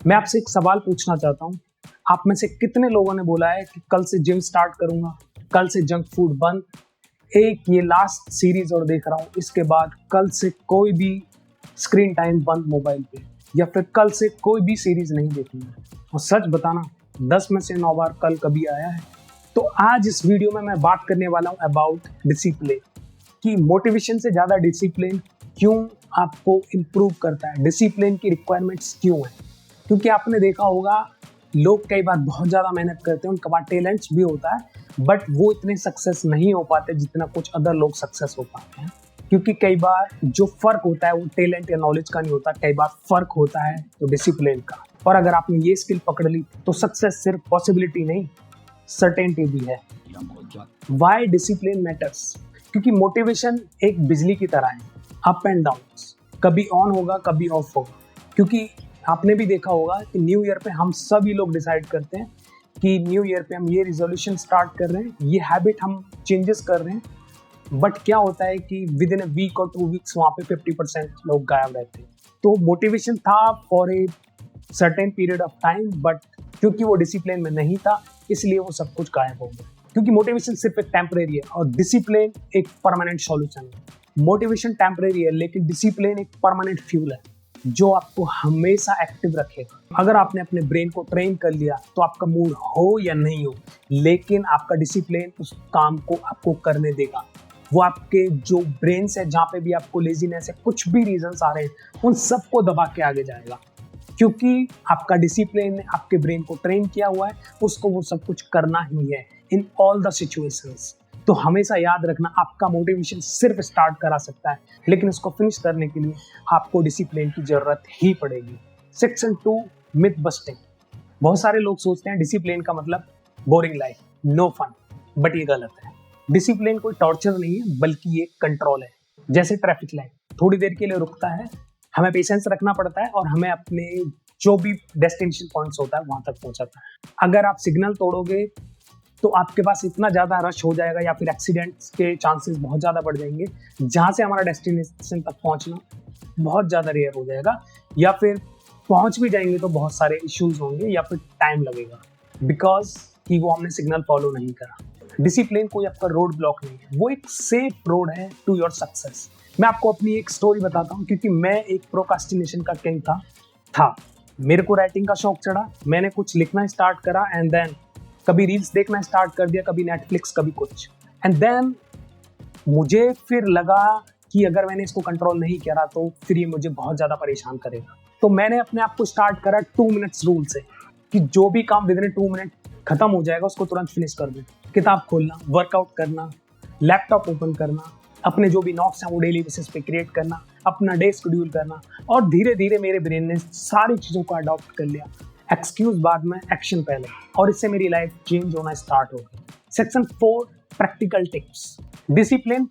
मैं आपसे एक सवाल पूछना चाहता हूँ। आप में से कितने लोगों ने बोला है कि कल से जिम स्टार्ट करूंगा, कल से जंक फूड बंद, एक ये लास्ट सीरीज और देख रहा हूँ, इसके बाद कल से कोई भी स्क्रीन टाइम बंद मोबाइल पे, या फिर कल से कोई भी सीरीज नहीं देखूंगा। और सच बताना, 10 में से 9 बार कल कभी आया है? तो आज इस वीडियो में मैं बात करने वाला हूँ अबाउट डिसिप्लिन, कि मोटिवेशन से ज़्यादा डिसिप्लिन क्यों आपको इम्प्रूव करता है, डिसिप्लिन की रिक्वायरमेंट्स क्यों है। क्योंकि आपने देखा होगा, लोग कई बार बहुत ज़्यादा मेहनत करते हैं, उनके पास टैलेंट्स भी होता है, बट वो इतने सक्सेस नहीं हो पाते जितना कुछ अदर लोग सक्सेस हो पाते हैं। क्योंकि कई बार जो फ़र्क होता है वो टैलेंट या नॉलेज का नहीं होता, कई बार फ़र्क होता है तो डिसिप्लिन का। और अगर आपने ये स्किल पकड़ ली तो सक्सेस सिर्फ पॉसिबिलिटी नहीं, सर्टेनिटी भी है। Why discipline matters? क्योंकि मोटिवेशन एक बिजली की तरह है, अप एंड डाउन, कभी ऑन होगा कभी ऑफ होगा। क्योंकि आपने भी देखा होगा कि न्यू ईयर पे हम सभी लोग डिसाइड करते हैं कि न्यू ईयर पे हम ये रिजोल्यूशन स्टार्ट कर रहे हैं, ये हैबिट हम चेंजेस कर रहे हैं, बट क्या होता है कि विद इन अ वीक और 2 वीक्स वहाँ पे 50% लोग गायब रहते हैं। तो मोटिवेशन था for a certain period of time, but क्योंकि वो डिसिप्लिन में नहीं था इसलिए वो सब कुछ गायब हो गया। क्योंकि मोटिवेशन सिर्फ एक टेम्परेरी है और डिसिप्लिन एक परमानेंट सॉल्यूशन है। मोटिवेशन टेम्परेरी है लेकिन डिसिप्लिन एक परमानेंट फ्यूल है जो आपको हमेशा एक्टिव रखेगा। अगर आपने अपने ब्रेन को ट्रेन कर लिया तो आपका मूड हो या नहीं हो, लेकिन आपका डिसिप्लिन उस काम को आपको करने देगा। वो आपके जो ब्रेन से जहाँ पे भी आपको लेजीनेस है, कुछ भी रीजंस आ रहे हैं, उन सबको दबा के आगे जाएगा। क्योंकि आपका डिसिप्लिन ने आपके ब्रेन को ट्रेन किया हुआ है, उसको वो सब कुछ करना ही है इन ऑल द सिचुएशंस। तो हमेशा याद रखना, आपका मोटिवेशन सिर्फ स्टार्ट करा सकता है, लेकिन उसको फिनिश करने के लिए आपको डिसिप्लिन की जरूरत ही पड़ेगी। Section 2, myth busting. बहुत सारे लोग सोचते हैं डिसिप्लिन का मतलब boring life, no fun, but ये गलत है। डिसिप्लिन कोई टॉर्चर नहीं है बल्कि ये कंट्रोल है। जैसे ट्रैफिक लाइट थोड़ी देर के लिए रुकता है, हमें पेशेंस रखना पड़ता है और हमें अपने जो भी डेस्टिनेशन पॉइंट्स होता है वहां तक पहुंचाता है। अगर आप सिग्नल तोड़ोगे तो आपके पास इतना ज़्यादा रश हो जाएगा या फिर एक्सीडेंट्स के चांसेस बहुत ज़्यादा बढ़ जाएंगे, जहाँ से हमारा डेस्टिनेशन तक पहुँचना बहुत ज़्यादा रेयर हो जाएगा, या फिर पहुँच भी जाएंगे तो बहुत सारे इश्यूज होंगे या फिर टाइम लगेगा, बिकॉज कि वो हमने सिग्नल फॉलो नहीं करा। डिसिप्लिन कोई आपका रोड ब्लॉक नहीं है, वो एक सेफ रोड है टू योर सक्सेस। मैं आपको अपनी एक स्टोरी बताता हूँ, क्योंकि मैं एक प्रोकास्टिनेशन का किंग था। मेरे को राइटिंग का शौक चढ़ा, मैंने कुछ लिखना स्टार्ट करा, एंड देन कभी रील्स देखना स्टार्ट कर दिया, कभी नेटफ्लिक्स, कभी कुछ। एंड देन मुझे फिर लगा कि अगर मैंने इसको कंट्रोल नहीं करा तो फिर ये मुझे बहुत ज़्यादा परेशान करेगा। तो मैंने अपने आप को स्टार्ट करा 2 मिनट्स रूल से, कि जो भी काम विद इन 2 मिनट खत्म हो जाएगा उसको तुरंत फिनिश कर दूँ। किताब खोलना, वर्कआउट करना, लैपटॉप ओपन करना, अपने जो भी नोट्स हैं वो डेली बेसिस पे क्रिएट करना, अपना डे शेड्यूल करना। और धीरे धीरे मेरे ब्रेन ने सारी चीज़ों को अडॉप्ट कर लिया। एक्सक्यूज बाद में, एक्शन पहले, और इससे मेरी लाइफ चेंज होना स्टार्ट हो गई। Section 4, practical tips. Discipline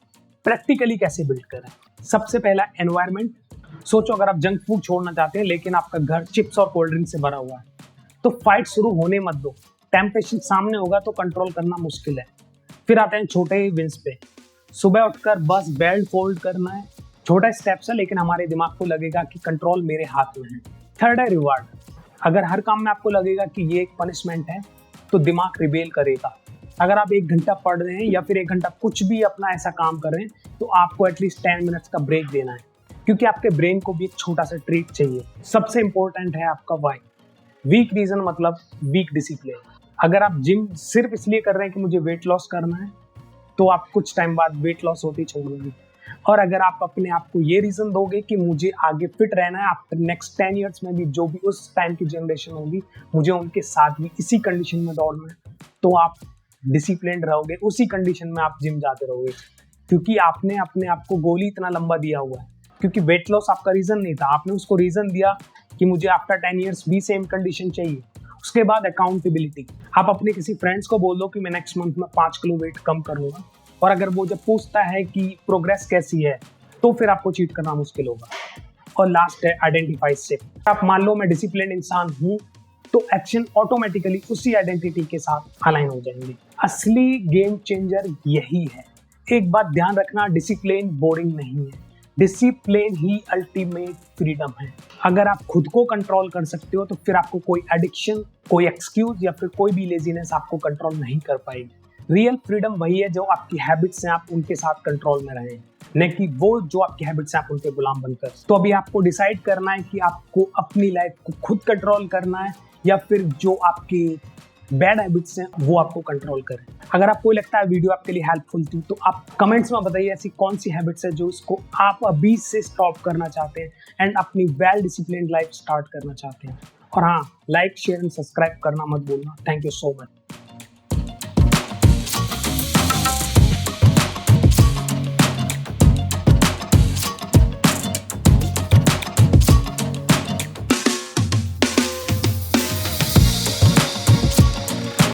practically कैसे बिल्ड करें? सबसे पहला, एनवायरनमेंट। सोचो अगर आप जंक फूड छोड़ना चाहते हैं लेकिन आपका घर चिप्स और कोल्ड ड्रिंक से भरा हुआ है, तो फाइट शुरू होने मत दो। टेम्पटेशन सामने होगा तो कंट्रोल करना मुश्किल है। फिर आते हैं छोटे विंस पे। सुबह उठकर बस बेल्ट फोल्ड करना है, छोटा स्टेप्स है लेकिन हमारे दिमाग को लगेगा कि कंट्रोल मेरे हाथ में है। थर्ड है रिवार्ड। अगर हर काम में आपको लगेगा कि ये एक पनिशमेंट है तो दिमाग रिबेल करेगा। अगर आप 1 घंटा पढ़ रहे हैं या फिर 1 घंटा कुछ भी अपना ऐसा काम कर रहे हैं तो आपको एटलीस्ट 10 मिनट्स का ब्रेक देना है, क्योंकि आपके ब्रेन को भी एक छोटा सा ट्रीट चाहिए। सबसे इंपॉर्टेंट है आपका वाई। वीक रीजन मतलब वीक डिसिप्लिन। अगर आप जिम सिर्फ इसलिए कर रहे हैं कि मुझे वेट लॉस करना है तो आप कुछ टाइम बाद वेट लॉस होती छोड़ देंगे। और अगर आप अपने आप को ये रीजन दोगे कि मुझे आगे फिट रहना है, आफ्टर नेक्स्ट 10 ईयर्स में भी जो भी उस टाइम की जनरेशन होगी मुझे उनके साथ भी इसी कंडीशन में दौड़ना है, तो आप डिसिप्लिन रहोगे, उसी कंडीशन में आप जिम जाते रहोगे। क्योंकि आपने अपने आप को गोली इतना लंबा दिया हुआ है। क्योंकि वेट लॉस आपका रीजन नहीं था, आपने उसको रीजन दिया कि मुझे आफ्टर 10 ईयर्स भी सेम कंडीशन चाहिए। उसके बाद अकाउंटेबिलिटी। आप अपने किसी फ्रेंड्स को बोल दो कि मैं नेक्स्ट मंथ में 5 किलो वेट कम करूंगा, और अगर वो जब पूछता है कि प्रोग्रेस कैसी है तो फिर आपको चीट करना मुश्किल होगा। और लास्ट है आइडेंटिफाई शिफ्ट। आप मान लो मैं डिसिप्लिन इंसान हूँ तो एक्शन ऑटोमेटिकली उसी आइडेंटिटी के साथ अलाइन हो जाएंगे। असली गेम चेंजर यही है। एक बात ध्यान रखना, डिसिप्लिन बोरिंग नहीं है, डिसिप्लिन ही अल्टीमेट फ्रीडम है। अगर आप खुद को कंट्रोल कर सकते हो तो फिर आपको कोई एडिक्शन, कोई एक्सक्यूज या फिर कोई भी लेजीनेस आपको कंट्रोल नहीं कर पाएगी। रियल फ्रीडम वही है जो आपकी हैबिट्स हैं, आप उनके साथ कंट्रोल में रहें, न कि वो जो आपकी हैबिट्स हैं आप उनके गुलाम बनकर। तो अभी आपको डिसाइड करना है कि आपको अपनी लाइफ को खुद कंट्रोल करना है या फिर जो आपकी बैड हैबिट्स हैं वो आपको कंट्रोल करें। अगर आपको लगता है वीडियो आपके लिए हेल्पफुल थी तो आप कमेंट्स में बताइए ऐसी कौन सी हैबिट्स है जो इसको आप अभी से स्टॉप करना चाहते हैं एंड अपनी वेल डिसिप्लिन लाइफ स्टार्ट करना चाहते हैं। और हाँ, लाइक शेयर एंड सब्सक्राइब करना मत भूलना। Thank you so much.